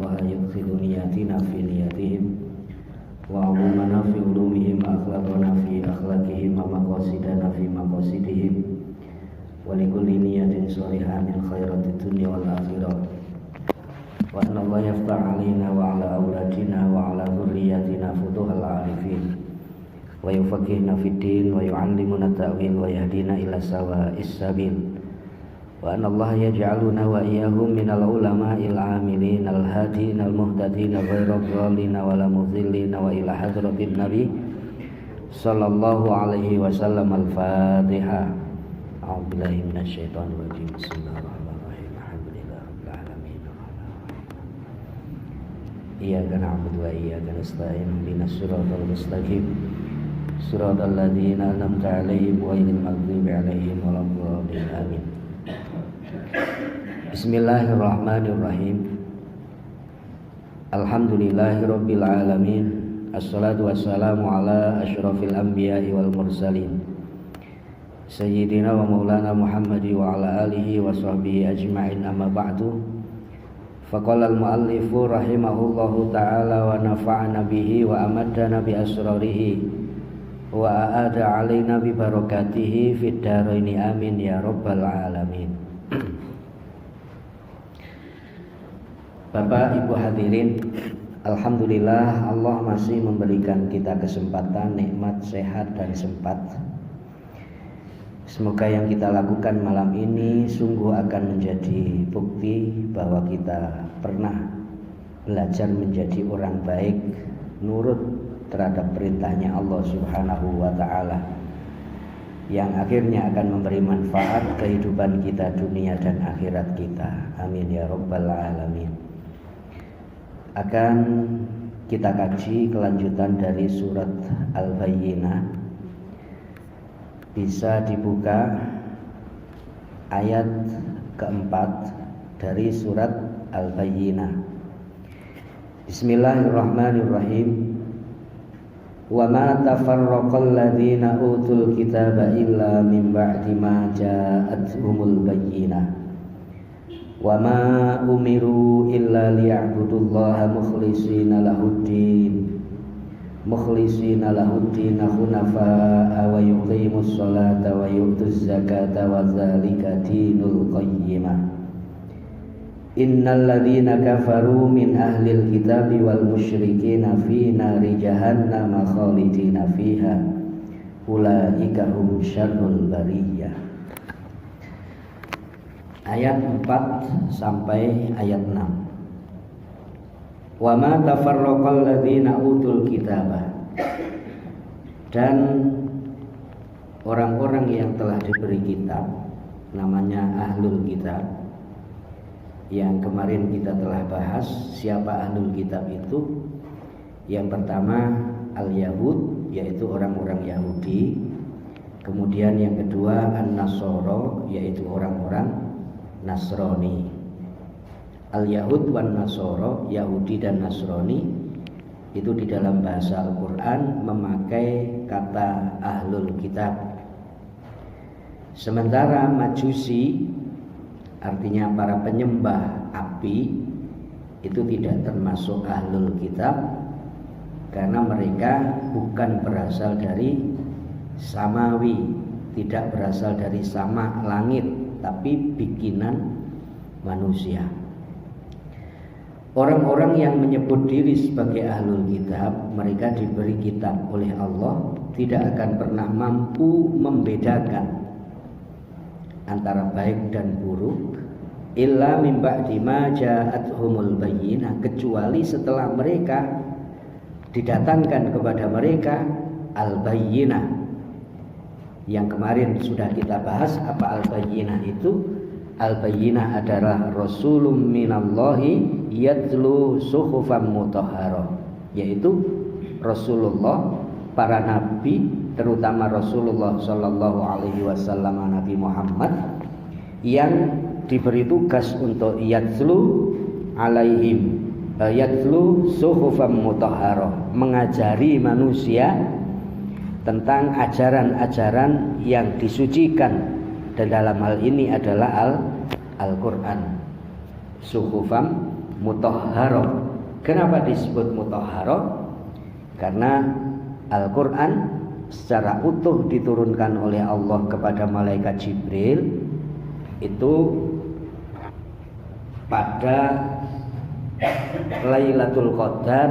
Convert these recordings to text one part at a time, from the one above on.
Allah yudkhilu niyatina fi niyatihim wa ulumana fi ulumihim akhlaqana fi akhlaqihim wa maqasidana fi maqasidihim wa likulli niyatin shalihah min khairatid dunya wal akhirah wa anna Allah yaftah alaina wa ala auladina wa ala dhurriyyatina futuhal arifin wa yufaqihna fid din wa yu'allimuna ta'wil wa yahdina ila sawa'is sabil wa anna Allah yaj'aluna wa iyyahum minal ulama'il 'amilin al-hadin al-muhtadin ghairu dhalin wa la mudhillin wa ila hadratin nabi sallallahu alaihi wasallam. Al-Fatihah. A'udzu billahi minasyaitonir rajim. Bismillahirrahmanirrahim. Alhamdulillahirabbil alamin. Iyyaka na'budu wa iyyaka nasta'in. Ihdinas siratal mustaqim. Siratal ladzina an'amta 'alaihim ghairil maghdubi 'alaihim waladdallin. Amin. Bismillahirrahmanirrahim. Alhamdulillahirabbil alamin. Assalatu wassalamu ala asyrafil anbiya'i wal mursalin sayyidina wa maulana Muhammadi wa ala alihi wa sahbihi ajma'in, amma ba'du. Faqala al-muallifu rahimahullahu ta'ala wa nafa'ana bihi wa amaddana bi asrarihi wa a'ada alaina bi barakatihi fid dharaini amin ya rabbal alamin. Bapak Ibu hadirin, alhamdulillah Allah masih memberikan kita kesempatan, nikmat, sehat dan sempat. Semoga yang kita lakukan malam ini sungguh akan menjadi bukti bahwa kita pernah belajar menjadi orang baik, nurut terhadap perintahnya Allah Subhanahu wa ta'ala, yang akhirnya akan memberi manfaat kehidupan kita dunia dan akhirat kita. Amin ya rabbal alamin. Akan kita kaji kelanjutan dari surat Al-Bayyinah. Bisa dibuka ayat keempat dari surat Al-Bayyinah. Bismillahirrahmanirrahim. Wa ma tafarraqal ladzina utul kitaba illa min ba'di ma ja'atuhumul bayyinah. Wa ma umiru illa liya'budullaha mukhlishina lahuddin hunafa'a wa yuqimus salata wa yu'tuz zakata wa dzalika dinul qayyimah. Innal ladzina kafaru min ahlil kitabi wal musyrikina fi nari jahannam khalidina fiha ulaika hum syarrul bariyah. Ayat 4 sampai ayat 6. Wa ma tafarraqal ladzina utul kitaba. Dan orang-orang yang telah diberi kitab, namanya ahlul kitab, yang kemarin kita telah bahas siapa ahlul kitab itu. Yang pertama al-Yahud, yaitu orang-orang Yahudi. Kemudian yang kedua an-Nasara, yaitu orang-orang Nasrani. Al-Yahud wan Nasara, Yahudi dan Nasrani, itu di dalam bahasa Al-Quran memakai kata ahlul kitab. Sementara Majusi, artinya para penyembah api, itu tidak termasuk ahlul kitab, karena mereka bukan berasal dari samawi, tidak berasal dari sama langit, tapi bikinan manusia. Orang-orang yang menyebut diri sebagai ahlul kitab, mereka diberi kitab oleh Allah, tidak akan pernah mampu membedakan antara baik dan buruk illa min ba'di ma ja'atuhumul bayyinah, kecuali setelah mereka didatangkan kepada mereka al-bayyinah. Yang kemarin sudah kita bahas apa al-bayyinah itu. Al-bayyinah adalah rasulun minallahi yatlu suhufan mutahharah, yaitu Rasulullah, para nabi, terutama Rasulullah sallallahu alaihi wasallam, Nabi Muhammad, yang diberi tugas untuk yatlu alaihim, yatlu suhufan mutahharah, mengajari manusia tentang ajaran-ajaran yang disucikan, dan dalam hal ini adalah Al-Quran. Suhufam mutahharah. Kenapa disebut mutahharah? Karena Al-Quran secara utuh diturunkan oleh Allah kepada malaikat Jibril itu pada Lailatul Qadar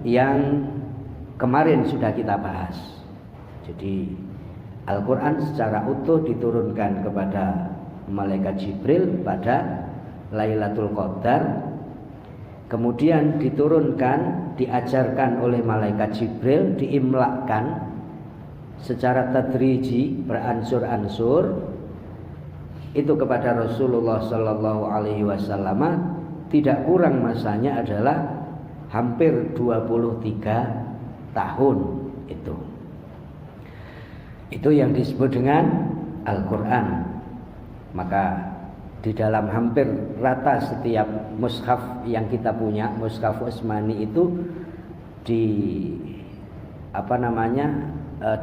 yang kemarin sudah kita bahas. Jadi Al-Quran secara utuh diturunkan kepada malaikat Jibril pada Lailatul Qadar. Kemudian diturunkan, diajarkan oleh malaikat Jibril, diimlakkan secara tadriji, beransur-ansur itu kepada Rasulullah Sallallahu Alaihi Wasallam. Tidak kurang masanya adalah hampir 23 tahun itu. Itu yang disebut dengan Al-Quran. Maka di dalam hampir rata setiap mushaf yang kita punya, mushaf Utsmani itu di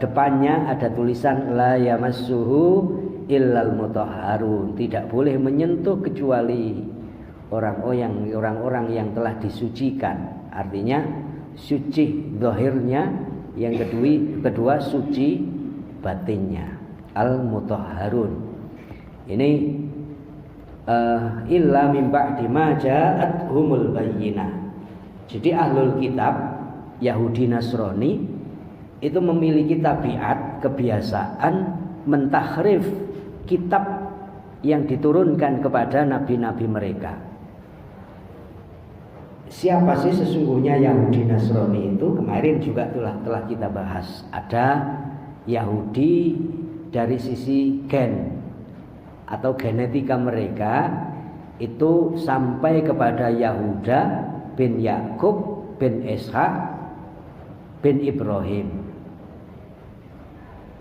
depannya ada tulisan la yamassuhu illal mutahharun, tidak boleh menyentuh kecuali orang-orang yang telah disucikan. Artinya suci zahirnya, yang kedua suci batinnya, al mutahharun. Ini illa min ba'di ma ja'athumul bayyinah. Jadi ahlul kitab Yahudi Nasrani itu memiliki tabiat, kebiasaan mentahrif kitab yang diturunkan kepada nabi-nabi mereka. Siapa sih sesungguhnya Yahudi Nasrani itu? Kemarin juga telah kita bahas. Ada Yahudi dari sisi gen atau genetika mereka itu sampai kepada Yahuda bin Yakub bin Ishak bin Ibrahim.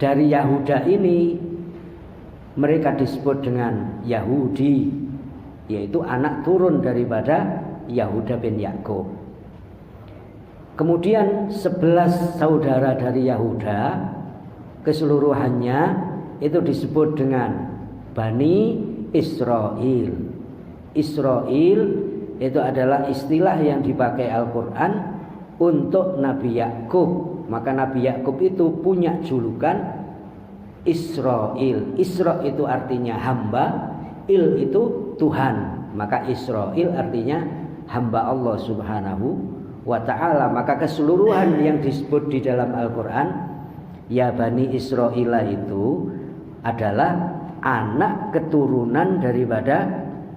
Dari Yahuda ini mereka disebut dengan Yahudi, yaitu anak turun daripada Yahuda bin Yakub. Kemudian 11 saudara dari Yahuda keseluruhannya itu disebut dengan Bani Israel. Israel itu adalah istilah yang dipakai Al-Quran untuk Nabi Yakub. Maka Nabi Yakub itu punya julukan Israel. Isra itu artinya hamba, il itu Tuhan. Maka Israel artinya hamba Allah Subhanahu wa ta'ala. Maka keseluruhan yang disebut di dalam Al-Quran ya Bani Israel itu adalah anak keturunan daripada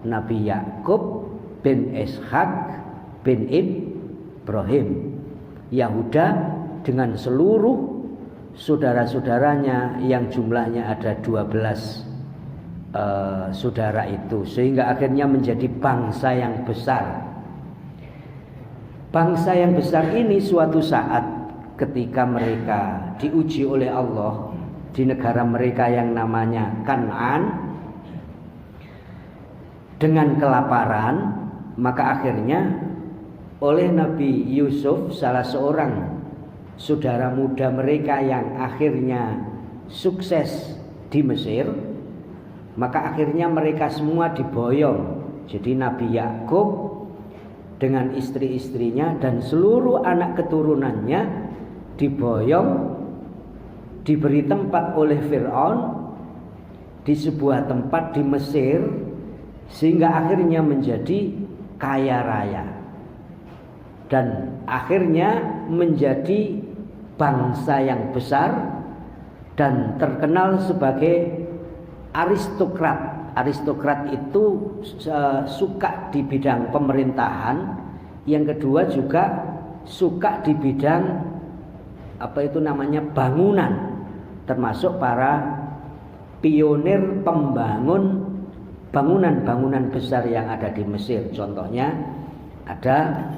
Nabi Yakub bin Ishak bin Ibrahim. Yahuda dengan seluruh saudara-saudaranya yang jumlahnya ada 12 saudara itu, sehingga akhirnya menjadi bangsa yang besar. Bangsa yang besar ini suatu saat ketika mereka diuji oleh Allah di negara mereka yang namanya Kan'an dengan kelaparan, maka akhirnya oleh Nabi Yusuf, salah seorang saudara muda mereka yang akhirnya sukses di Mesir, maka akhirnya mereka semua diboyong. Jadi Nabi Yakub dengan istri-istrinya dan seluruh anak keturunannya diboyong, diberi tempat oleh Fir'aun di sebuah tempat di Mesir, sehingga akhirnya menjadi kaya raya dan akhirnya menjadi bangsa yang besar dan terkenal sebagai aristokrat. Aristokrat itu suka di bidang pemerintahan, yang kedua juga suka di bidang bangunan, termasuk para pionir pembangun bangunan-bangunan besar yang ada di Mesir. Contohnya ada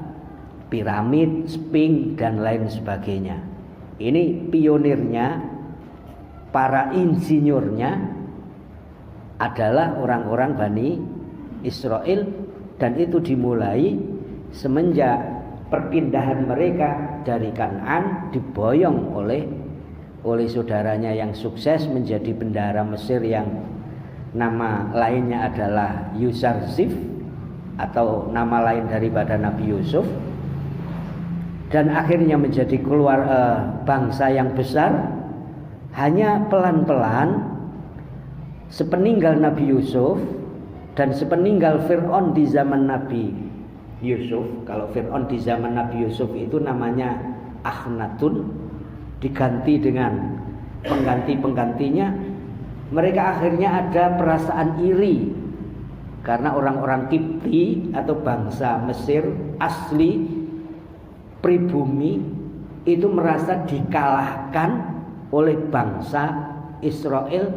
piramid, Sphinx dan lain sebagainya. Ini pionirnya, para insinyurnya adalah orang-orang Bani Israel, dan itu dimulai semenjak perpindahan mereka dari Kan'an, diboyong oleh saudaranya yang sukses menjadi bendahara Mesir yang nama lainnya adalah Yuzarsif. atau nama lain daripada Nabi Yusuf, dan akhirnya menjadi bangsa yang besar. Hanya pelan-pelan sepeninggal Nabi Yusuf dan sepeninggal Fir'aun di zaman Nabi Yusuf. Kalau Fir'aun di zaman Nabi Yusuf itu namanya Akhnatun, diganti dengan pengganti-penggantinya. Mereka akhirnya ada perasaan iri karena orang-orang Kipti atau bangsa Mesir asli pribumi itu merasa dikalahkan oleh bangsa Israel,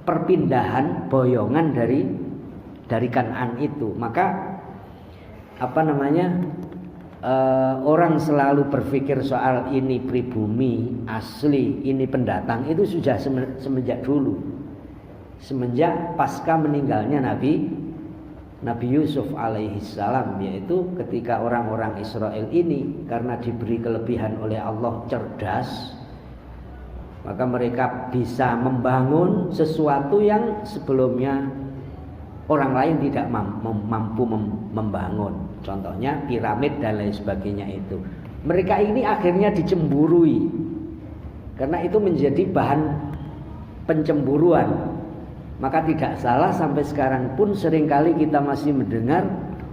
perpindahan boyongan dari Kan'an itu. Maka orang selalu berpikir soal ini pribumi asli, ini pendatang, itu sudah semenjak dulu, semenjak pasca meninggalnya Nabi Yusuf alaihissalam, yaitu ketika orang-orang Israel ini karena diberi kelebihan oleh Allah cerdas, maka mereka bisa membangun sesuatu yang sebelumnya orang lain tidak mampu membangun. Contohnya piramid dan lain sebagainya itu. Mereka ini akhirnya dicemburui karena itu menjadi bahan pencemburuan. Maka tidak salah sampai sekarang pun seringkali kita masih mendengar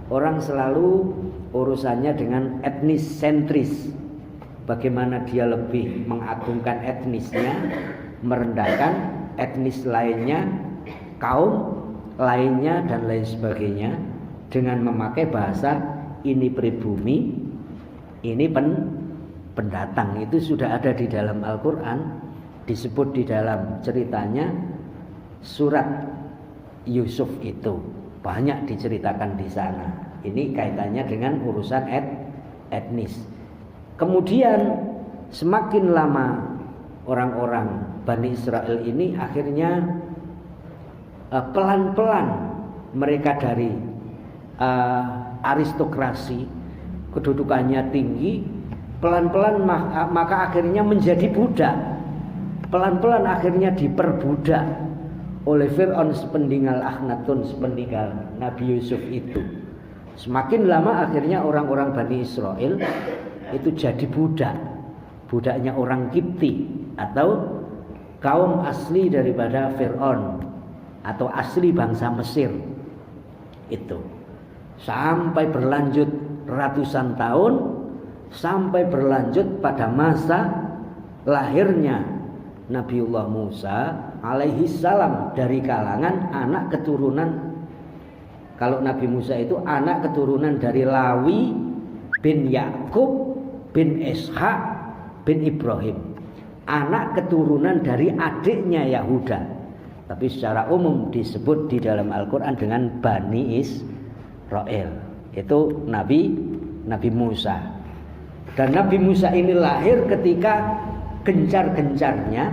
orang selalu urusannya dengan etnis sentris. Bagaimana dia lebih mengagungkan etnisnya, merendahkan etnis lainnya, kaum lainnya dan lain sebagainya, dengan memakai bahasa ini pribumi, ini pendatang. Itu sudah ada di dalam Al-Quran, disebut di dalam ceritanya surat Yusuf itu, banyak diceritakan di sana. Ini kaitannya dengan urusan etnis. Kemudian semakin lama orang-orang Bani Israel ini akhirnya pelan-pelan mereka dari aristokrasi, kedudukannya tinggi, pelan-pelan maka akhirnya menjadi budak. Pelan-pelan akhirnya diperbudak oleh Fir'aun sepeninggal Akhnatun, sepeninggal Nabi Yusuf itu. Semakin lama akhirnya orang-orang Bani Israel itu jadi budak, budaknya orang Kipti atau kaum asli daripada Fir'aun atau asli bangsa Mesir itu, sampai berlanjut ratusan tahun, sampai berlanjut pada masa lahirnya Nabiullah Musa alaihi salam dari kalangan anak keturunan. Kalau Nabi Musa itu anak keturunan dari Lawi bin Yakub bin Ishak bin Ibrahim, anak keturunan dari adiknya Yahuda, tapi secara umum disebut di dalam Al-Quran dengan Bani Israel. Itu Nabi Musa. Dan Nabi Musa ini lahir ketika gencar-gencarnya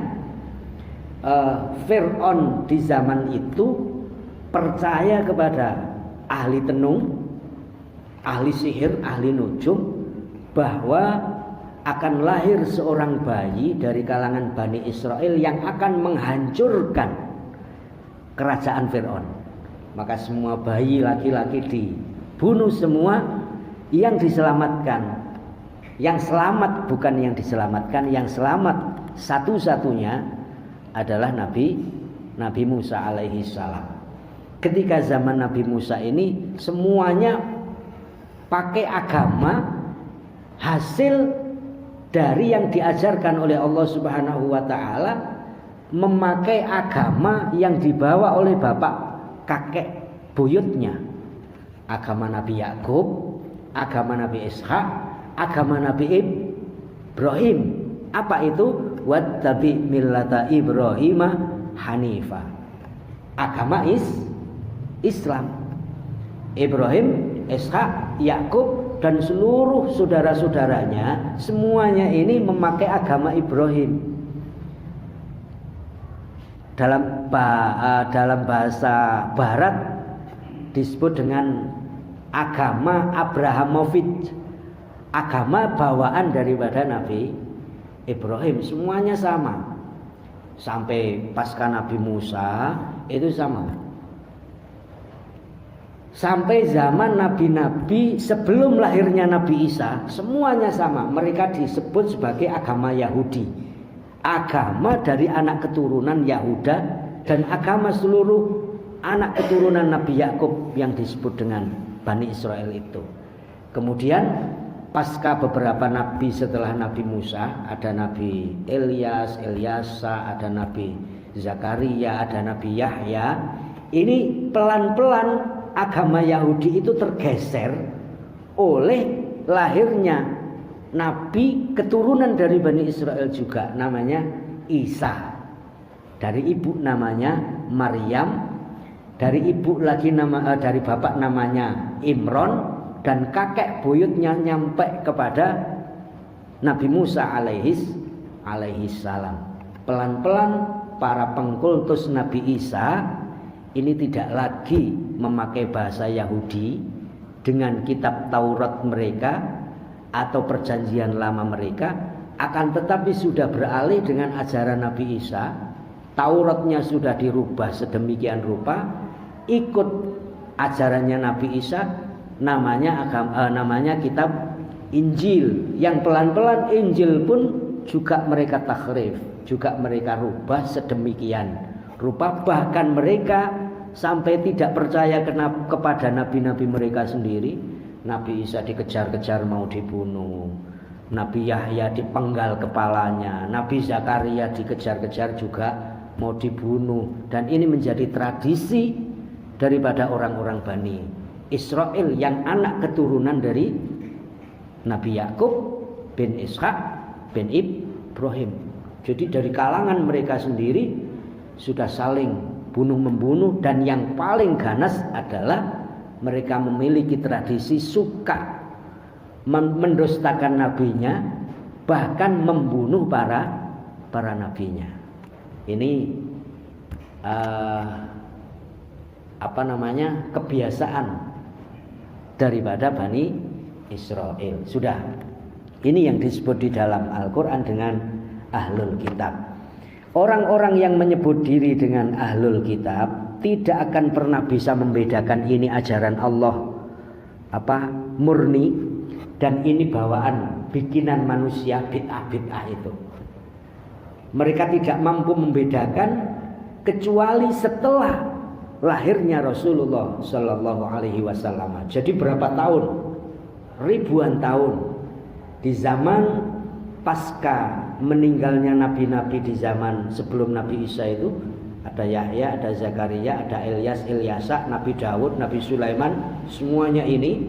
Fir'aun di zaman itu percaya kepada ahli tenung, ahli sihir, ahli nujum, bahwa akan lahir seorang bayi dari kalangan Bani Israel yang akan menghancurkan kerajaan Fir'aun. Maka semua bayi laki-laki dibunuh semua. Yang diselamatkan, yang selamat bukan yang diselamatkan, yang selamat satu-satunya adalah Nabi Musa alaihi salam. Ketika zaman Nabi Musa ini semuanya pakai agama hasil dari yang diajarkan oleh Allah Subhanahu wa taala, memakai agama yang dibawa oleh bapak kakek buyutnya. Agama Nabi Yakub, agama Nabi Ishak, agama Nabi Ibrahim. Apa itu? Wattabi millata Ibrahima hanifa. Agama Islam. Ibrahim, Ishak, Yakub dan seluruh saudara-saudaranya semuanya ini memakai agama Ibrahim. Dalam bahasa barat disebut dengan agama Abrahamovich, agama bawaan daripada Nabi Ibrahim. Semuanya sama. Sampai pasca Nabi Musa itu sama. Sampai zaman nabi-nabi sebelum lahirnya Nabi Isa, semuanya sama. Mereka disebut sebagai agama Yahudi, agama dari anak keturunan Yahuda, dan agama seluruh anak keturunan Nabi Yakub yang disebut dengan Bani Israel itu. Kemudian pasca beberapa nabi setelah Nabi Musa, ada Nabi Ilyas, Ilyasa, ada Nabi Zakaria, ada Nabi Yahya. Ini pelan-pelan agama Yahudi itu tergeser oleh lahirnya nabi keturunan dari Bani Israel juga, namanya Isa. Dari ibu namanya Maryam, dari ibu lagi dari bapak namanya Imron, dan kakek buyutnya nyampe kepada Nabi Musa alaihi salam. Pelan-pelan para pengkultus Nabi Isa ini tidak lagi memakai bahasa Yahudi dengan kitab Taurat mereka atau perjanjian lama mereka, akan tetapi sudah beralih dengan ajaran Nabi Isa. Tauratnya sudah dirubah sedemikian rupa, ikut ajarannya Nabi Isa, namanya kitab Injil, yang pelan-pelan Injil pun juga mereka tahrif, juga mereka rubah sedemikian rupa, bahkan mereka sampai tidak percaya kepada nabi-nabi mereka sendiri. Nabi Isa dikejar-kejar mau dibunuh, Nabi Yahya dipenggal kepalanya, Nabi Zakaria dikejar-kejar juga mau dibunuh. Dan ini menjadi tradisi daripada orang-orang Bani Israel yang anak keturunan dari Nabi Yakub bin Ishak bin Ibrahim. Jadi dari kalangan mereka sendiri sudah saling bunuh-membunuh, dan yang paling ganas adalah mereka memiliki tradisi suka mendustakan nabinya, bahkan membunuh para nabinya. Ini kebiasaan daripada Bani Israel. Sudah, ini yang disebut di dalam Al-Quran dengan Ahlul Kitab. Orang-orang yang menyebut diri dengan Ahlul Kitab tidak akan pernah bisa membedakan ini ajaran Allah murni dan ini bawaan bikinan manusia, bid'ah itu. Mereka tidak mampu membedakan kecuali setelah lahirnya Rasulullah Shallallahu Alaihi Wasallam. Jadi berapa tahun? Ribuan tahun di zaman pasca meninggalnya nabi-nabi di zaman sebelum Nabi Isa itu, ada Yahya, ada Zakaria, ada Ilyas, Ilyasa, Nabi Daud, Nabi Sulaiman, semuanya ini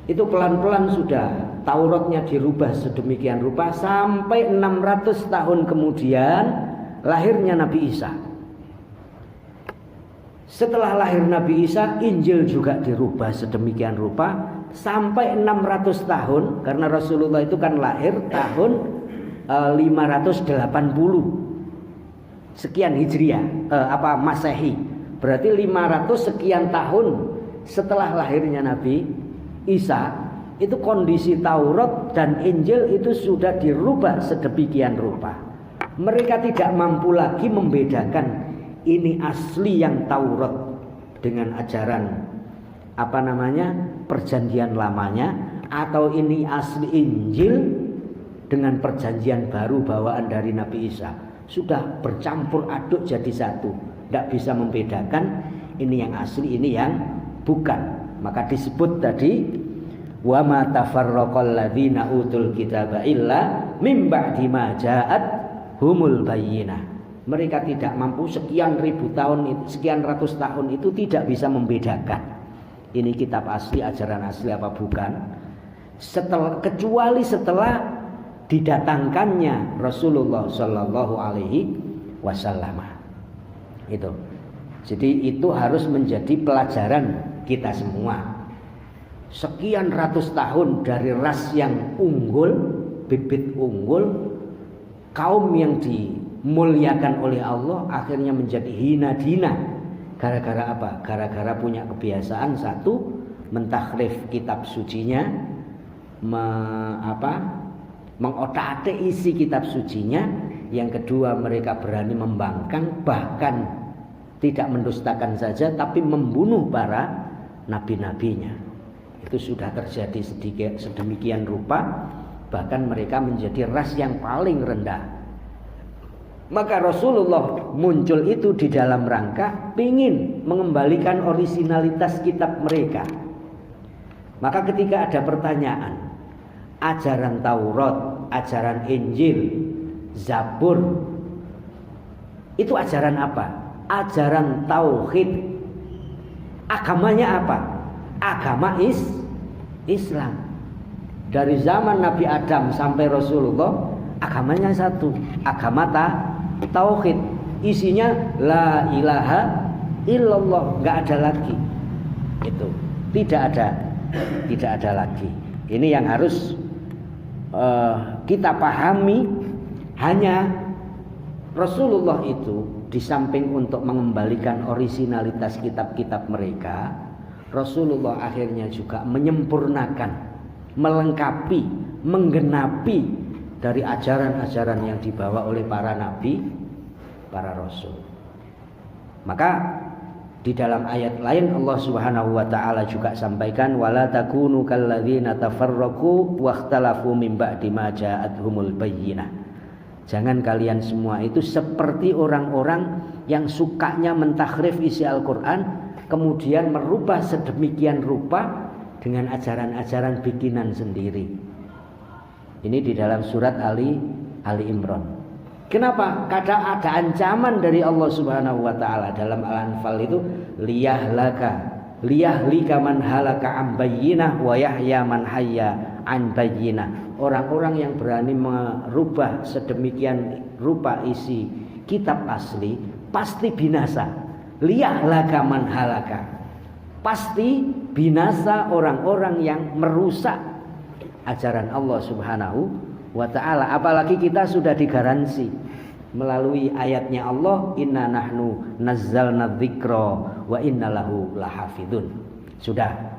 itu pelan-pelan sudah Tauratnya dirubah sedemikian rupa sampai 600 tahun kemudian lahirnya Nabi Isa. Setelah lahir Nabi Isa, Injil juga dirubah sedemikian rupa sampai 600 tahun, karena Rasulullah itu kan lahir tahun 580 sekian Hijriah, Masehi. Berarti 500 sekian tahun setelah lahirnya Nabi Isa, itu kondisi Taurat dan Injil itu sudah dirubah sedemikian rupa. Mereka tidak mampu lagi membedakan ini asli yang Taurat dengan ajaran perjanjian lamanya, atau ini asli Injil dengan perjanjian baru bawaan dari Nabi Isa. Sudah bercampur aduk jadi satu, tidak bisa membedakan ini yang asli, ini yang bukan. Maka disebut tadi, wa ma tafarraqal ladzina utul kitaba illa mim ba'di ma ja'at humul bayyinah. Mereka tidak mampu sekian ribu tahun, sekian ratus tahun itu tidak bisa membedakan ini kitab asli, ajaran asli apa bukan, kecuali setelah didatangkannya Rasulullah Shallallahu Alaihi Wasallam. Itu. Jadi itu harus menjadi pelajaran kita semua. Sekian ratus tahun dari ras yang unggul, bibit unggul, kaum yang dimuliakan oleh Allah akhirnya menjadi hina dina. Gara-gara apa? Gara-gara punya kebiasaan, satu, mentahrif kitab sucinya, mengotak-atik isi kitab sucinya. Yang kedua, mereka berani membangkang, bahkan tidak mendustakan saja, tapi membunuh para nabi-nabinya. Itu sudah terjadi sedemikian rupa, bahkan mereka menjadi ras yang paling rendah. Maka Rasulullah muncul itu di dalam rangka ingin mengembalikan orisinalitas kitab mereka. Maka ketika ada pertanyaan, ajaran Taurat, ajaran Injil, Zabur, itu ajaran apa? Ajaran tauhid. Agamanya apa? Agama Islam. Dari zaman Nabi Adam sampai Rasulullah, agamanya satu, agama tauhid. Isinya la ilaha illallah, enggak ada lagi. Itu tidak ada lagi. Ini yang harus kita pahami. Hanya Rasulullah itu di samping untuk mengembalikan orisinalitas kitab-kitab mereka, Rasulullah akhirnya juga menyempurnakan, melengkapi, menggenapi dari ajaran-ajaran yang dibawa oleh para nabi, para rasul. Maka di dalam ayat lain Allah Subhanahu wa taala juga sampaikan, wala takunu kalladzina tafarraqu wakhtalafu min ba'di ma ja'atuhumul bayyinah. Jangan kalian semua itu seperti orang-orang yang sukanya mentahkrif isi Al-Quran, kemudian merubah sedemikian rupa dengan ajaran-ajaran bikinan sendiri. Ini di dalam surat Ali Imran. Kenapa? Karena ada ancaman dari Allah Subhanahu wa taala dalam Al-Anfal itu, liyahlika man halaka an bayyinah wa yahya man hayya an bayyinah. Orang-orang yang berani merubah sedemikian rupa isi kitab asli pasti binasa. Liyahlaka man halaka. Pasti binasa orang-orang yang merusak ajaran Allah Subhanahu wa ta'ala. Apalagi kita sudah digaransi melalui ayatnya Allah, inna nahnu nazzalna dzikra wa inna lahu lahafidun. Sudah.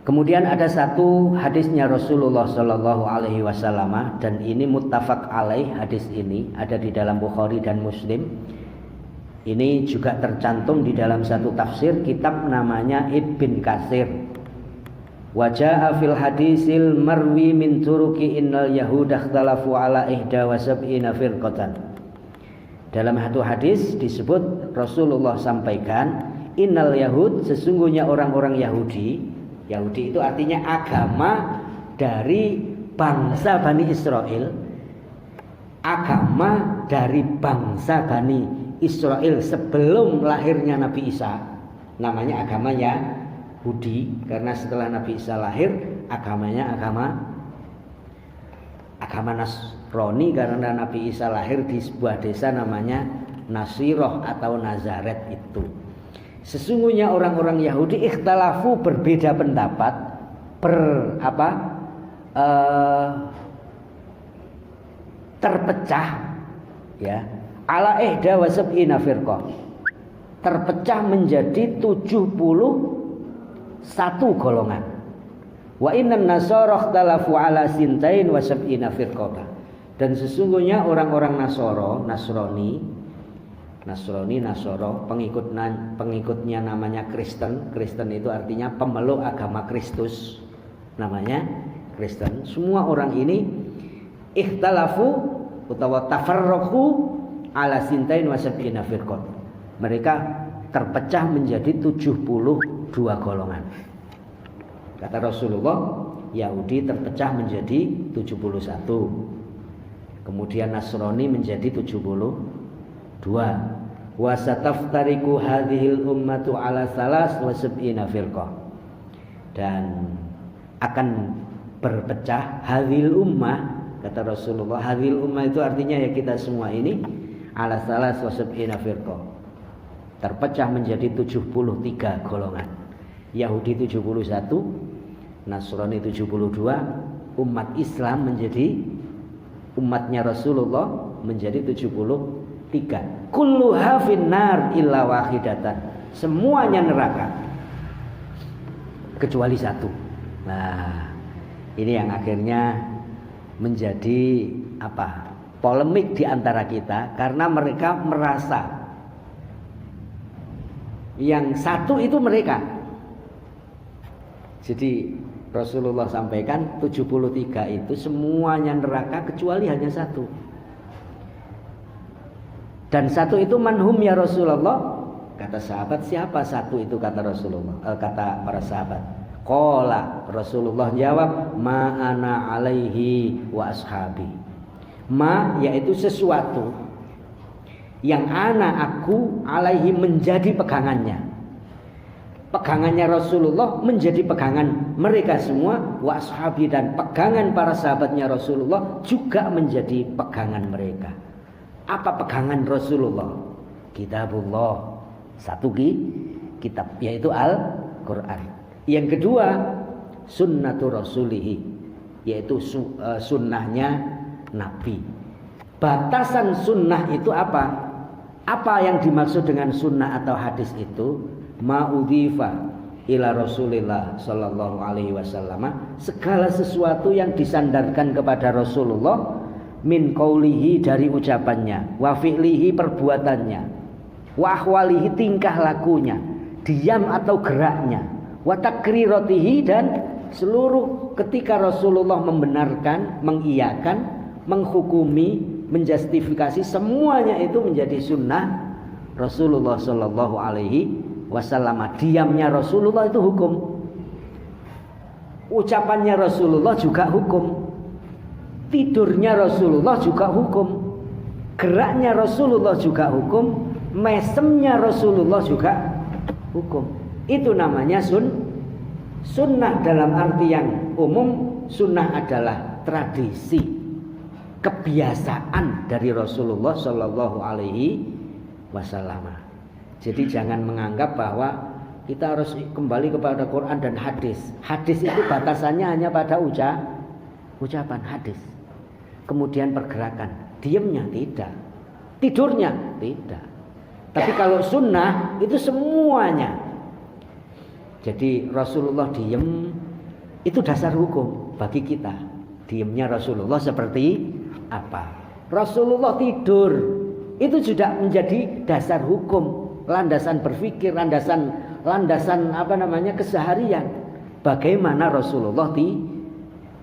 Kemudian ada satu hadisnya Rasulullah Shallallahu Alaihi Wasallam, dan ini muttafaq alaih. Hadis ini ada di dalam Bukhari dan Muslim. Ini juga tercantum di dalam satu tafsir kitab namanya Ibn Katsir. Waja'a fil hadisil marwi min turuki innal yahuda ikhtalafu ala ihda wa sab'ina firqatan. Dalam satu hadis disebut Rasulullah sampaikan, innal yahud, sesungguhnya orang-orang Yahudi. Yahudi itu artinya agama dari bangsa Bani Israel. Agama dari bangsa Bani Israel sebelum lahirnya Nabi Isa. Namanya agama Yahudi, karena setelah Nabi Isa lahir agamanya agama Nasrani, karena Nabi Isa lahir di sebuah desa namanya Nasiroh atau Nazaret itu. Sesungguhnya orang-orang Yahudi ikhtalafu, berbeda pendapat, terpecah, ya, ala ihda wa sab'ina firqah, terpecah menjadi 71 golongan. Wa innan nasara ikhtalafu ala sintain wa sab'ina firqah. Dan sesungguhnya orang-orang Nasoro, pengikutnya namanya Kristen. Kristen itu artinya pemeluk agama Kristus, namanya Kristen. Semua orang ini ikhtalafu utawa tafarraqu ala sintain wa sab'ina firqah. Mereka terpecah menjadi 72 golongan. Kata Rasulullah, Yahudi terpecah menjadi 71. Kemudian Nasrani menjadi 72. Wa sataftariqu hadhil ummatu ala salas wa sab'ina firqah. Dan akan berpecah hadhil ummah, kata Rasulullah. Hadhil ummah itu artinya ya kita semua ini, ala salas wa sab'ina firqah, terpecah menjadi 73 golongan. Yahudi 71, Nasrani 72, umat Islam menjadi umatnya Rasulullah menjadi 73. Kulluha finnar illa wahidatan. Semuanya neraka kecuali satu. Nah, ini yang akhirnya menjadi polemik di antara kita, karena mereka merasa Yang satu itu mereka. Jadi Rasulullah sampaikan 73 itu semuanya neraka kecuali hanya satu. Dan satu itu manhum ya Rasulullah. Kata sahabat, siapa satu itu? Kata Rasulullah, kata para sahabat. Qala, Rasulullah jawab, ma ana alaihi wa ashabi. Ma yaitu sesuatu yang aku alaihi menjadi pegangannya. Pegangannya Rasulullah menjadi pegangan mereka semua, wa ashabi, dan pegangan para sahabatnya Rasulullah juga menjadi pegangan mereka. Apa pegangan Rasulullah? Kitabullah. Satu kitab, yaitu Al-Quran. Yang kedua, sunnatu rasulihi, yaitu sunnahnya Nabi. Batasan sunnah itu apa? Apa yang dimaksud dengan sunnah atau hadis itu? Ma'udhifa ila Rasulillah sallallahu alaihi wasallam, segala sesuatu yang disandarkan kepada Rasulullah, min qaulihi, dari ucapannya, wa fi'lihi, perbuatannya, wa ahwalihi, tingkah lakunya, diam atau geraknya, wa takriratihi, dan seluruh ketika Rasulullah membenarkan, mengiyakan, menghukumi, menjustifikasi, semuanya itu menjadi sunnah Rasulullah sallallahu alaihi wasallam. Diamnya Rasulullah itu hukum, ucapannya Rasulullah juga hukum, tidurnya Rasulullah juga hukum, geraknya Rasulullah juga hukum, mesemnya Rasulullah juga hukum. Itu namanya sunnah dalam arti yang umum. Sunnah adalah tradisi, kebiasaan dari Rasulullah Shallallahu Alaihi Wasallam. Jadi jangan menganggap bahwa kita harus kembali kepada Quran dan hadis. Hadis itu batasannya hanya pada ucapan hadis. Kemudian pergerakan, diamnya tidak, tidurnya tidak. Tapi kalau sunnah itu semuanya. Jadi Rasulullah diam itu dasar hukum bagi kita. Diamnya Rasulullah seperti apa? Rasulullah tidur itu sudah menjadi dasar hukum, landasan berpikir, landasan keseharian. Bagaimana Rasulullah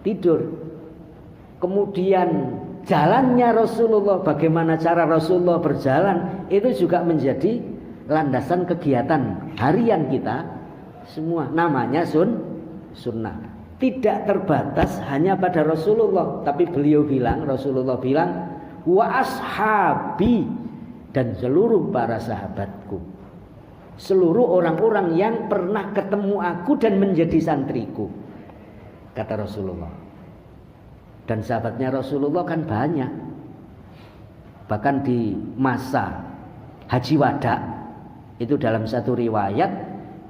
tidur? Kemudian jalannya Rasulullah, bagaimana cara Rasulullah berjalan, itu juga menjadi landasan kegiatan harian kita. Semua namanya sunnah. Tidak terbatas hanya pada Rasulullah, tapi Rasulullah bilang wa ashabi, dan seluruh para sahabatku, seluruh orang-orang yang pernah ketemu aku dan menjadi santriku, kata Rasulullah. Dan sahabatnya Rasulullah kan banyak. Bahkan di masa Haji Wada itu dalam satu riwayat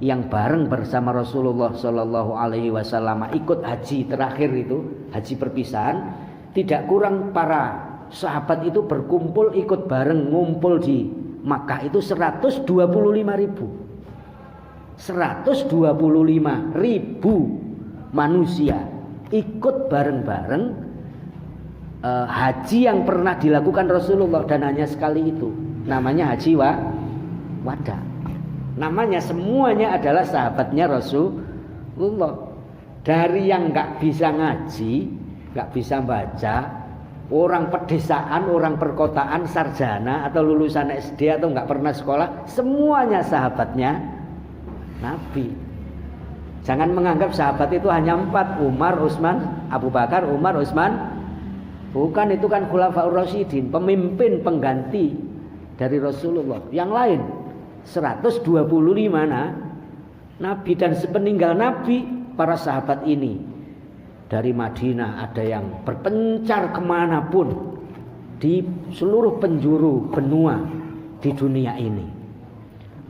yang bareng bersama Rasulullah Shallallahu Alaihi Wasallam ikut haji terakhir itu, haji perpisahan, tidak kurang para sahabat itu berkumpul ikut bareng ngumpul di Makkah itu 125.000. 125.000 manusia ikut bareng-bareng haji yang pernah dilakukan Rasulullah, dan hanya sekali itu, namanya Haji Wada. Namanya semuanya adalah sahabatnya Rasulullah. Dari yang nggak bisa ngaji, nggak bisa baca, orang pedesaan, orang perkotaan, sarjana atau lulusan SD atau nggak pernah sekolah, semuanya sahabatnya Nabi. Jangan menganggap sahabat itu hanya 4, Umar, Utsman, Abu Bakar, Umar, Utsman. Bukan, itu kan Khulafaur Rasyidin, pemimpin pengganti dari Rasulullah. Yang lain 125 Nabi, dan sepeninggal Nabi para sahabat ini dari Madinah ada yang berpencar kemanapun di seluruh penjuru benua di dunia ini.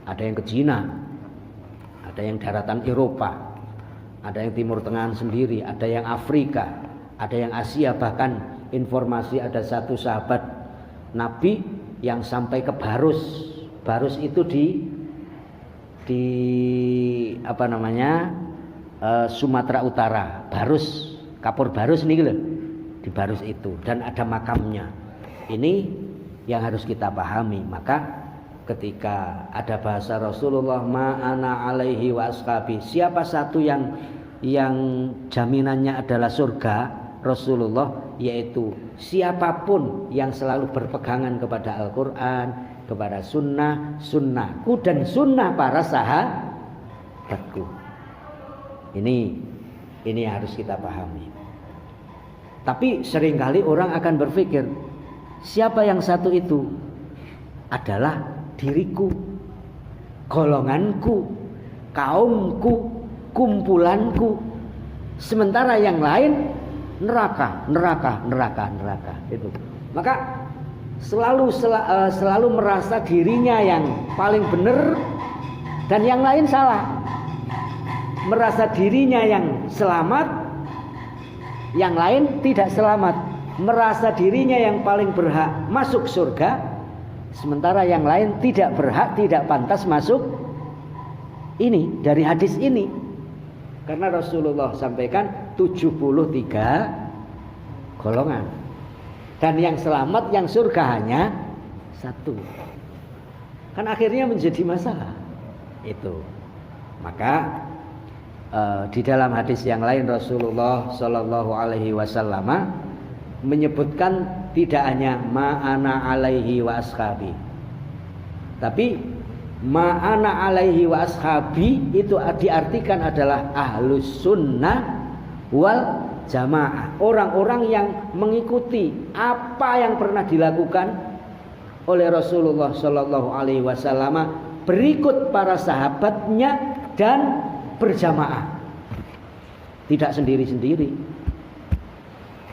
Ada yang ke Cina, ada yang daratan Eropa, ada yang Timur Tengah sendiri, ada yang Afrika, ada yang Asia. Bahkan informasi ada satu sahabat Nabi yang sampai ke Barus. Barus itu di Sumatera Utara. Barus, Kapur Barus nih loh, di Barus itu, dan ada makamnya. Ini yang harus kita pahami. Maka ketika ada bahasa Rasulullah ma'ana alaihi wa ashabi, siapa satu yang jaminannya adalah surga Rasulullah, yaitu siapapun yang selalu berpegangan kepada Al-Quran, kepada sunnahku dan sunnah para sahabatku. Ini harus kita pahami. Tapi seringkali orang akan berpikir, siapa yang satu itu? Adalah diriku, golonganku, kaumku, kumpulanku. Sementara yang lain neraka. Itu. Maka selalu merasa dirinya yang paling benar dan yang lain salah. Merasa dirinya yang selamat, yang lain tidak selamat. Merasa dirinya yang paling berhak masuk surga, sementara yang lain tidak berhak, tidak pantas masuk. Ini dari hadis ini. Karena Rasulullah sampaikan 73 golongan. Dan yang selamat, yang surga hanya satu. Kan akhirnya menjadi masalah. Itu. Maka di dalam hadis yang lain Rasulullah Shallallahu Alaihi Wasallam menyebutkan tidak hanya ma'ana alaihi wa ashabi, tapi ma'ana alaihi wa ashabi itu diartikan adalah ahlus sunnah wal jamaah, orang-orang yang mengikuti apa yang pernah dilakukan oleh Rasulullah Shallallahu Alaihi Wasallam berikut para sahabatnya dan berjamaah, tidak sendiri-sendiri.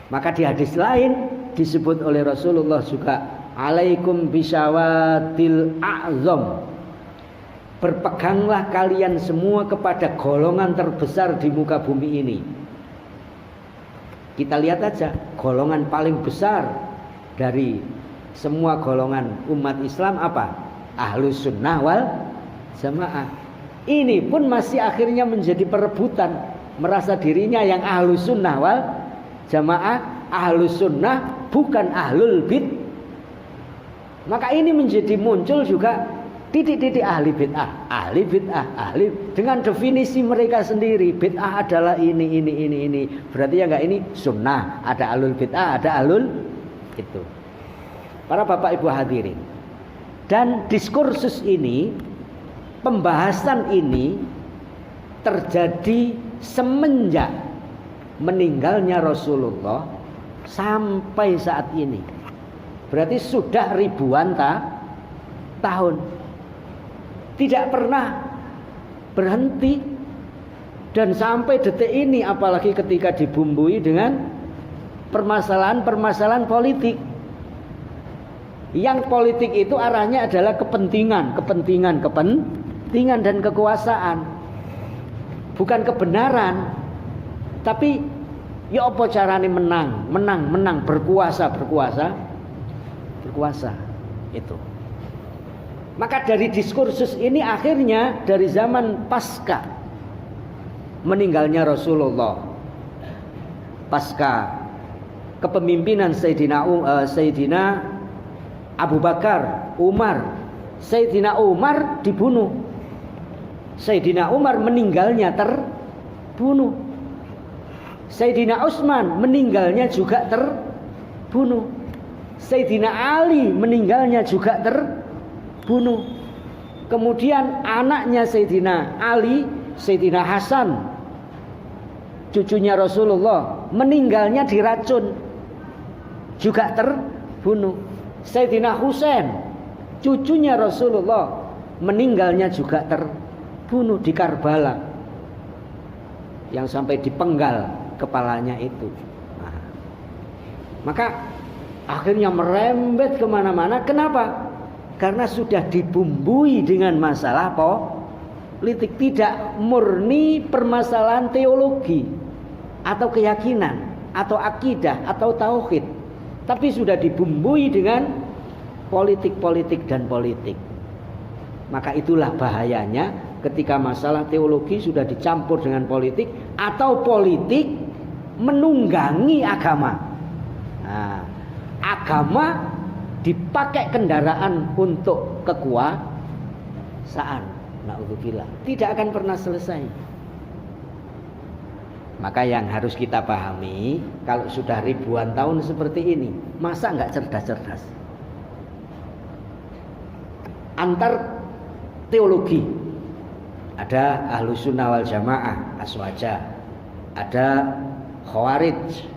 Maka di hadis lain disebut oleh Rasulullah juga, alaikum bisyawatil a'zam, berpeganglah kalian semua kepada golongan terbesar di muka bumi ini. Kita lihat aja, golongan paling besar dari semua golongan umat Islam apa? Ahlus sunnah wal jamaah. Ini pun masih akhirnya menjadi perebutan, merasa dirinya yang ahlus sunnah wal jamaah, ahlus sunnah bukan ahlul bid. Maka ini menjadi muncul juga titik-titik ahli bid'ah, dengan definisi mereka sendiri. Bid'ah adalah ini. Berarti ya enggak, ini sunnah, ada ahlul bid'ah, ada ahlul itu. Para bapak ibu hadirin, dan diskursus ini, pembahasan ini terjadi semenjak meninggalnya Rasulullah sampai saat ini. Berarti sudah ribuan tahun. Tidak pernah berhenti. Dan sampai detik ini, apalagi ketika dibumbui dengan permasalahan-permasalahan politik. Yang politik itu arahnya adalah kepentingan dan kekuasaan. Bukan kebenaran. Tapi ya apa caranya menang, berkuasa itu. Maka dari diskursus ini akhirnya dari zaman pasca meninggalnya Rasulullah, pasca kepemimpinan Sayyidina Abu Bakar, Umar, Sayyidina Umar dibunuh, Sayyidina Umar meninggalnya terbunuh, Sayyidina Utsman meninggalnya juga terbunuh, Sayyidina Ali meninggalnya juga terbunuh. Kemudian anaknya Sayyidina Ali, Sayyidina Hasan, cucunya Rasulullah, meninggalnya diracun, juga terbunuh. Sayyidina Husain, cucunya Rasulullah, meninggalnya juga terbunuh di Karbala, yang sampai dipenggal kepalanya itu. Nah, maka akhirnya merembet kemana-mana. Kenapa? Karena sudah dibumbui dengan masalah politik, tidak murni permasalahan teologi atau keyakinan atau akidah atau tauhid, tapi sudah dibumbui dengan politik dan politik. Maka itulah bahayanya ketika masalah teologi sudah dicampur dengan politik, atau politik menunggangi agama. Nah, agama dipakai kendaraan untuk kekuasaan. Na'udzubillah. Tidak akan pernah selesai. Maka yang harus kita pahami, kalau sudah ribuan tahun seperti ini, masa nggak cerdas-cerdas? Antar teologi, ada Ahlus Sunnah wal Jamaah, Aswaja, ada Khawarij,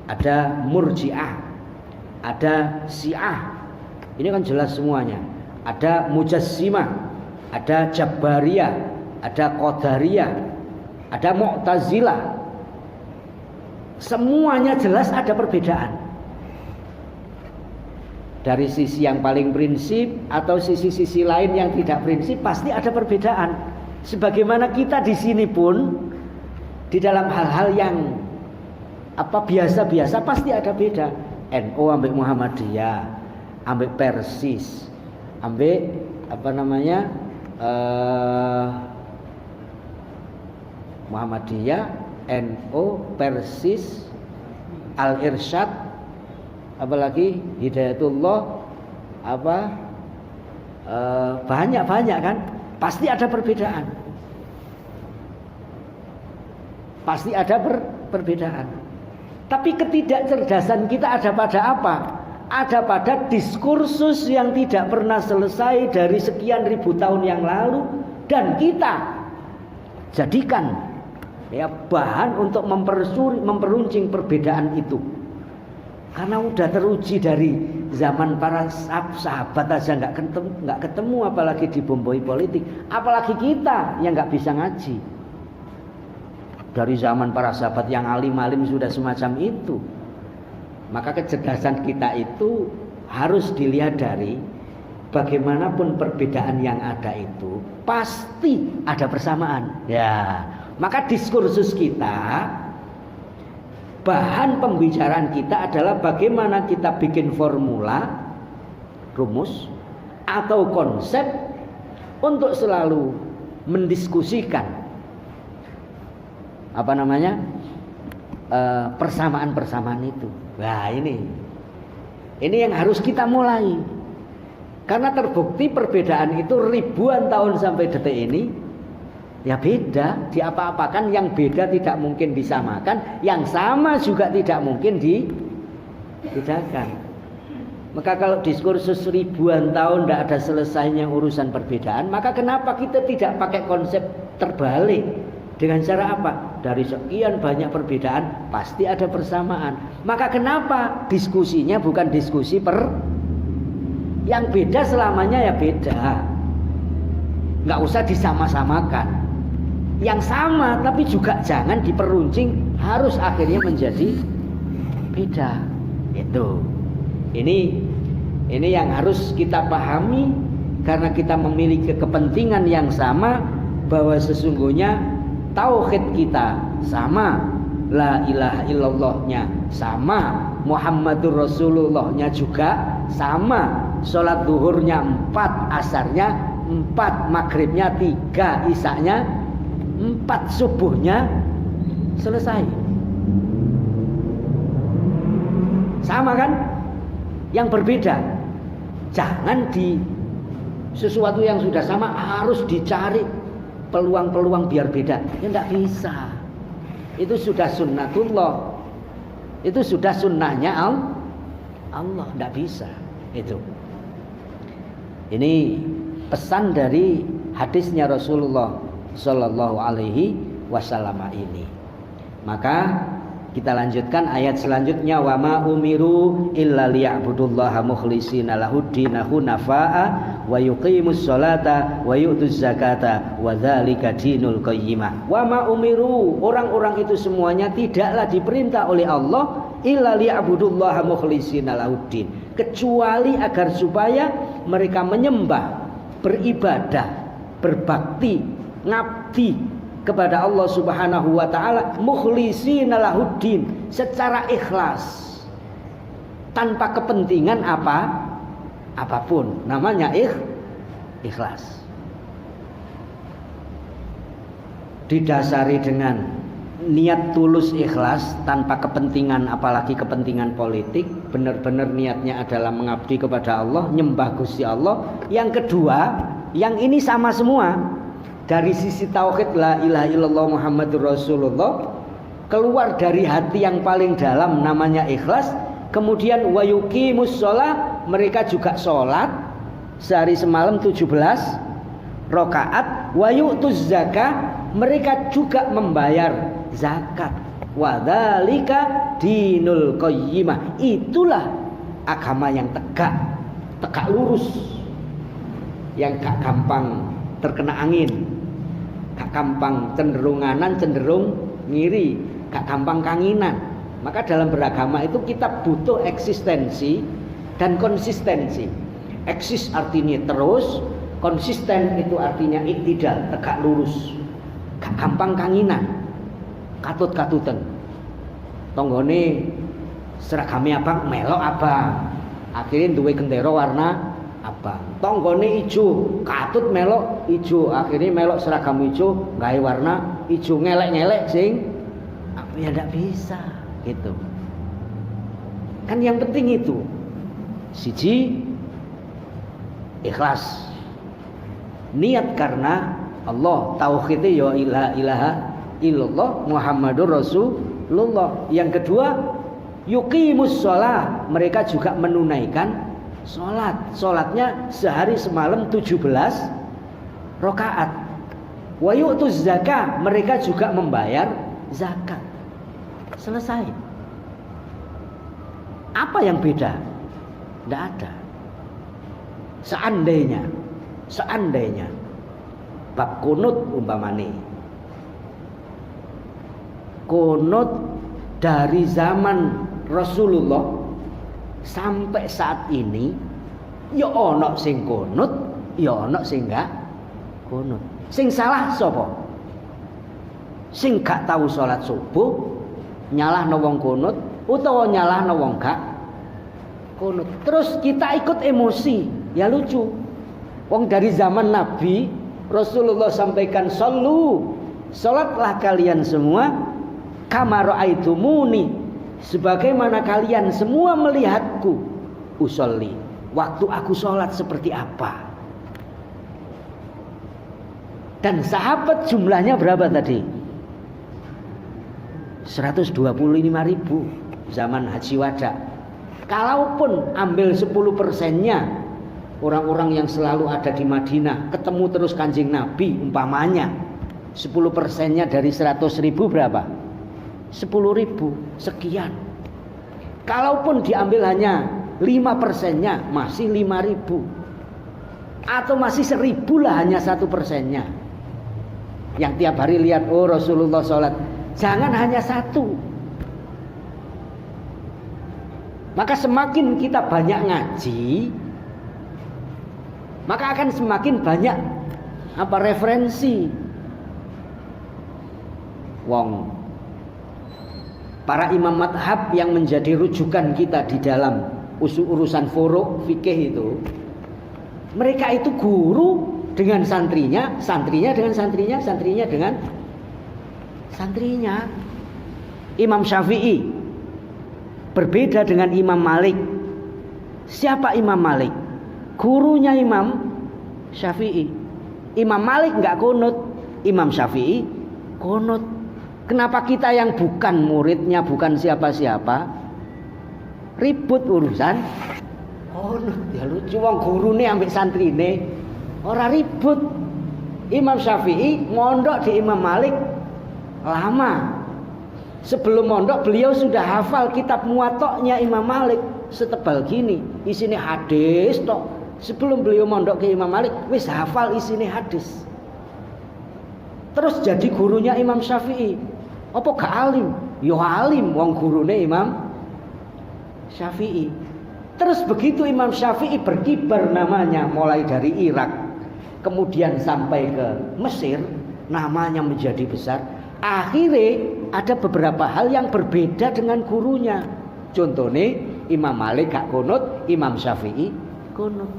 ada Murji'ah, ada Syiah. Ini kan jelas semuanya. Ada Mujassimah, ada Jabariyah, ada Qadariyah, ada Mu'tazilah. Semuanya jelas ada perbedaan. Dari sisi yang paling prinsip atau sisi-sisi lain yang tidak prinsip, pasti ada perbedaan. Sebagaimana kita di sini pun di dalam hal-hal yang biasa-biasa pasti ada beda. NU ambek Muhammadiyah, ambek Persis, ambek Muhammadiyah, NU, Persis, Al-Irsyad, apalagi Hidayatullah, banyak kan, pasti ada perbedaan. Pasti ada perbedaan. Tapi ketidakcerdasan kita ada pada apa? Ada pada diskursus yang tidak pernah selesai dari sekian ribu tahun yang lalu, dan kita jadikan bahan untuk memperuncing perbedaan itu. Karena udah teruji dari zaman para sahabat aja nggak ketemu, apalagi dibomboi politik, apalagi kita yang nggak bisa ngaji. Dari zaman para sahabat yang alim-alim sudah semacam itu. Maka kecerdasan kita itu harus dilihat dari bagaimanapun perbedaan yang ada itu pasti ada persamaan. Ya, maka diskursus kita, bahan pembicaraan kita adalah bagaimana kita bikin formula, rumus atau konsep untuk selalu mendiskusikan persamaan-persamaan itu. Nah, ini yang harus kita mulai. Karena terbukti perbedaan itu ribuan tahun sampai detik ini ya beda, diapa-apakan. Yang beda tidak mungkin disamakan, yang sama juga tidak mungkin dibedakan. Maka kalau diskursus ribuan tahun tidak ada selesainya urusan perbedaan, maka kenapa kita tidak pakai konsep terbalik? Dengan cara apa? Dari sekian banyak perbedaan pasti ada persamaan. Maka kenapa diskusinya bukan diskusi yang beda selamanya ya beda, nggak usah disama-samakan. Yang sama tapi juga jangan diperuncing harus akhirnya menjadi beda. Itu. Ini yang harus kita pahami, karena kita memiliki kepentingan yang sama, bahwa sesungguhnya tauhid kita sama, la ilaha illallahnya sama, Muhammadur Rasulullahnya juga sama, sholat duhurnya 4, asarnya 4, maghribnya 3, isaknya 4, subuhnya selesai. Sama kan? Yang berbeda, jangan di sesuatu yang sudah sama harus dicari peluang-peluang biar beda. Ya enggak bisa. Itu sudah sunnatullah. Itu sudah sunnahnya Allah, enggak bisa. Itu. Ini pesan dari hadisnya Rasulullah sallallahu alaihi wasallam ini. Maka kita lanjutkan ayat selanjutnya, wa ma umiru illa liya'budullaha mukhlishina lahuddina hunafa'a wa yuqimus sholata wa yu'tuz zakata wa dzalika dinul qayyimah. Wa ma umiru, orang-orang itu semuanya tidaklah diperintah oleh Allah illa liya'budullaha mukhlishina lahuddin, kecuali agar supaya mereka menyembah, beribadah, berbakti, ngabdi kepada Allah Subhanahu wa taala mukhlishina lahuddin, secara ikhlas, tanpa kepentingan apapun. Namanya ikhlas. Didasari dengan niat tulus ikhlas tanpa kepentingan, apalagi kepentingan politik, benar-benar niatnya adalah mengabdi kepada Allah, nyembah Gusti Allah. Yang kedua, yang ini sama semua. Dari sisi tauhid la ilaha illallah Muhammadur Rasulullah, keluar dari hati yang paling dalam namanya ikhlas. Kemudian wa yuqimus shalah, mereka juga sholat sehari semalam 17 rakaat. Wa yu'tuz zakah, mereka juga membayar zakat. Wa dzalika dinul qayyimah, itulah agama yang tegak lurus, yang gak gampang terkena angin, gak gampang cenderung nganan cenderung ngiri, gak gampang kanginan. Maka dalam beragama itu kita butuh eksistensi dan konsistensi. Eksis artinya terus, konsisten itu artinya iktidal, tegak lurus, gak gampang kanginan, katut-katutan. Tonggone seragame abang melok abang, akhirnya duwe gendera warna abang. Tonggone ijo, katut melok ijo, akhirnya melok seragam ijo gawe warna ijo, ngelek-ngelek sing ya ndak bisa gitu. Kan yang penting itu siji ikhlas, niat karena Allah, tauhidnya ya ilaha illallah Muhammadur Rasulullah. Yang kedua yuqimus shalah, mereka juga menunaikan sholatnya sehari semalam 17 rakaat. Wa yu'tuz zakah, mereka juga membayar zakat. Selesai. Apa yang beda? Tidak ada. Seandainya bab kunut umpamane, kunut dari zaman Rasulullah sampai saat ini, ya ono sing kunut, ya ono sing gak kunut. Sing salah sapa? Sing gak tahu salat subuh nyalahno wong kunut utawa nyalahno wong gak kunut. Terus kita ikut emosi, ya lucu. Wong dari zaman Nabi Rasulullah sampaikan sallu, salatlah kalian semua kama ra'aitumuni, sebagaimana kalian semua melihatku usolli, waktu aku sholat seperti apa. Dan sahabat jumlahnya berapa tadi? 125.000 zaman Haji Wada. Kalaupun ambil 10%-nya orang-orang yang selalu ada di Madinah, ketemu terus Kanjeng Nabi umpamanya, 10%-nya dari 100.000 berapa? 10.000 sekian. Kalaupun diambil hanya 5%-nya, masih 5.000, atau masih 1.000 lah hanya 1%-nya. Yang tiap hari lihat, oh Rasulullah sholat. Jangan hanya satu. Maka semakin kita banyak ngaji, maka akan semakin banyak referensi. Wong para imam madhab yang menjadi rujukan kita di dalam urusan furu' fikih itu, mereka itu guru dengan santrinya, santrinya dengan santrinya, santrinya dengan santrinya. Imam Syafi'i berbeda dengan Imam Malik. Siapa Imam Malik? Gurunya Imam Syafi'i. Imam Malik enggak kunut, Imam Syafi'i kunut. Kenapa kita yang bukan muridnya, bukan siapa-siapa, ribut urusan kunut? Ya lucu, wong gurune ambek santrine ora ribut. Imam Syafi'i mondok di Imam Malik lama. Sebelum mondok beliau sudah hafal kitab Muwatta'nya Imam Malik setebal gini, isinya hadis tok. Sebelum beliau mondok ke Imam Malik wis hafal isinya hadis. Terus jadi gurunya Imam Syafi'i. Apa gak alim? Yo alim, wong gurune Imam Syafi'i. Terus begitu Imam Syafi'i berkibar namanya mulai dari Irak kemudian sampai ke Mesir, namanya menjadi besar. Akhirnya ada beberapa hal yang berbeda dengan gurunya. Contohnya Imam Malik gak kunut, Imam Syafi'i kunut.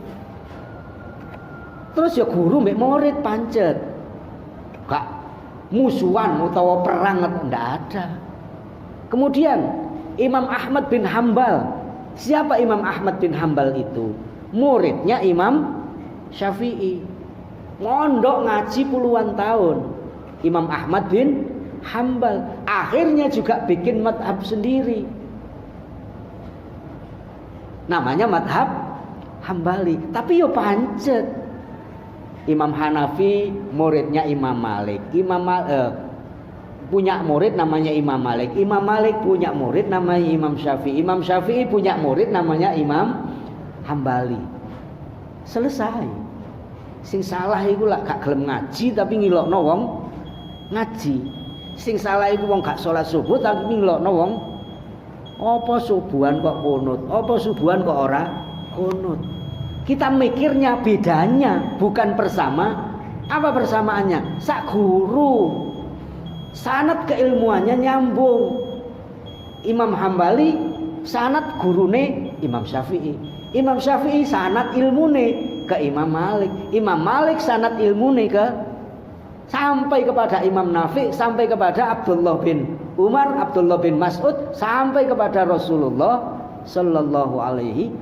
Terus ya guru mbek murid pancet gak musuhan utawa perang, enggak ada. Kemudian Imam Ahmad bin Hambal. Siapa Imam Ahmad bin Hambal itu? Muridnya Imam Syafi'i. Mondok ngaji puluhan tahun. Imam Ahmad bin Hambal. Akhirnya juga bikin madhab sendiri. Namanya madhab Hambali. Tapi yo pancet. Imam Hanafi muridnya Imam Malik. Punya murid namanya Imam Malik. Imam Malik punya murid namanya Imam Syafi'i. Imam Syafi'i punya murid namanya Imam Hambali. Selesai. Sing salah iku lak gak gelem ngaji tapi ngilokno wong ngaji. Sing salah iku wong gak salat subuh tapi ngilokno wong apa subuhan kok kunut, apa subuhan kok ora kunut. Kita mikirnya bedanya bukan bersama. Apa persamaannya? Sak guru. Sanad keilmuannya nyambung. Imam Hambali sanad gurune Imam Syafi'i. Imam Syafi'i sanad ilmune ke Imam Malik. Imam Malik sanad ilmune ke sampai kepada Imam Nafi, sampai kepada Abdullah bin Umar, Abdullah bin Mas'ud, sampai kepada Rasulullah sallallahu alaihi.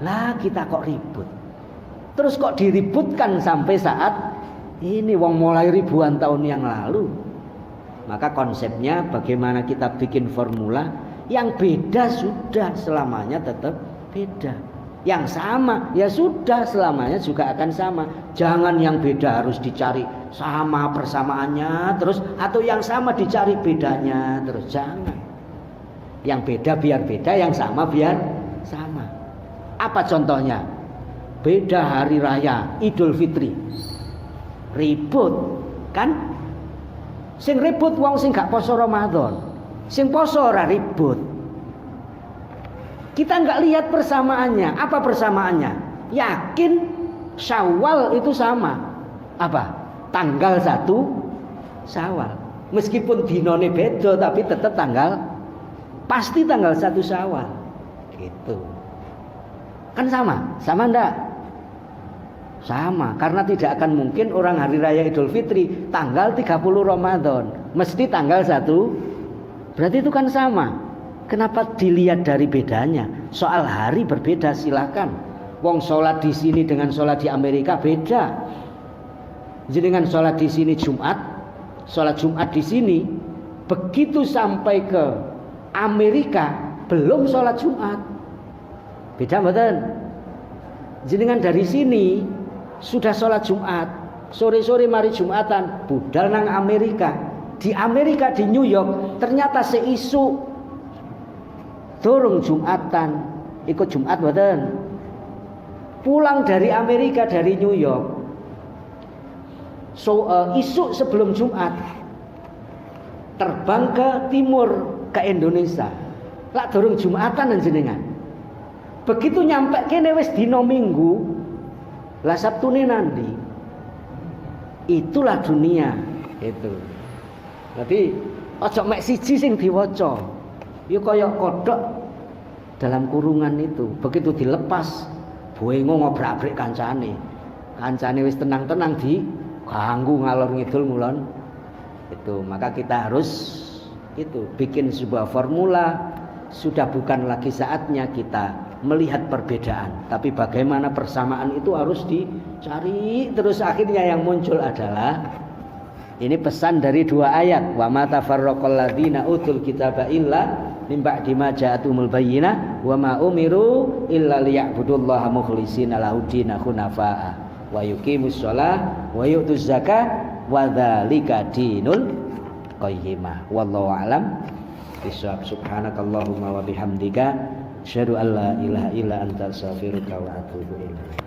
Lah kita kok ribut. Terus kok diributkan sampai saat ini, wong mulai ribuan tahun yang lalu. Maka konsepnya bagaimana kita bikin formula yang beda sudah selamanya tetap beda. Yang sama ya sudah selamanya juga akan sama. Jangan yang beda harus dicari sama persamaannya terus, atau yang sama dicari bedanya terus, jangan. Yang beda biar beda, yang sama biar sama. Apa contohnya? Beda hari raya Idul Fitri. Ribut kan? Sing ribut wong sing gak poso Ramadan. Sing poso ora ribut. Kita nggak lihat persamaannya. Apa persamaannya? Yakin Syawal itu sama. Apa? Tanggal 1 Syawal. Meskipun dinone beda tapi tetap pasti tanggal 1 Syawal. Gitu. Kan sama? Sama enggak? Sama. Karena tidak akan mungkin orang hari raya Idul Fitri tanggal 30 Ramadan. Mesti tanggal 1. Berarti itu kan sama. Kenapa dilihat dari bedanya? Soal hari berbeda silakan. Wong sholat di sini dengan sholat di Amerika beda. Jadi dengan sholat di sini Jumat, sholat Jumat di sini, begitu sampai ke Amerika belum sholat Jumat. Beda betul. Jadi dengan dari sini sudah sholat Jumat, sore-sore mari Jumatan, budal nang Amerika. Di Amerika di New York ternyata seisu durung Jumatan, ikut Jumat badan. Pulang dari Amerika dari New York, isu sebelum Jumat terbang ke timur ke Indonesia. Lak durung Jumatan jenengan. Begitu nyampe kene wis dina Minggu, lah Sabtune nanti. Itulah dunia itu. Jadi ojo mek siji sing diwaca. Ya kaya kodok dalam kurungan itu. Begitu dilepas, buengo ngobrak-abrik kancane. Kancane wis tenang-tenang diganggu ngalor ngidul ngulon. Itu, maka kita harus itu bikin sebuah formula. Sudah bukan lagi saatnya kita melihat perbedaan, tapi bagaimana persamaan itu harus dicari. Terus akhirnya yang muncul adalah ini pesan dari 2 ayat. Wa ma tafarraqal ladzina utul kitaba illa min ba'di ma ja'atumul bayyinah wa ma umiru illa liya'budullaha mukhlishina lahud-din hunafa'a wa yuqimus shalah wa yu'tuz zakah wa dzalika dinul qayyimah. Wallahu a'lam bishawab. Subhanakallahumma wa bihamdika asyhadu an la ilaha illa anta astaghfiruka wa atubu ilaik.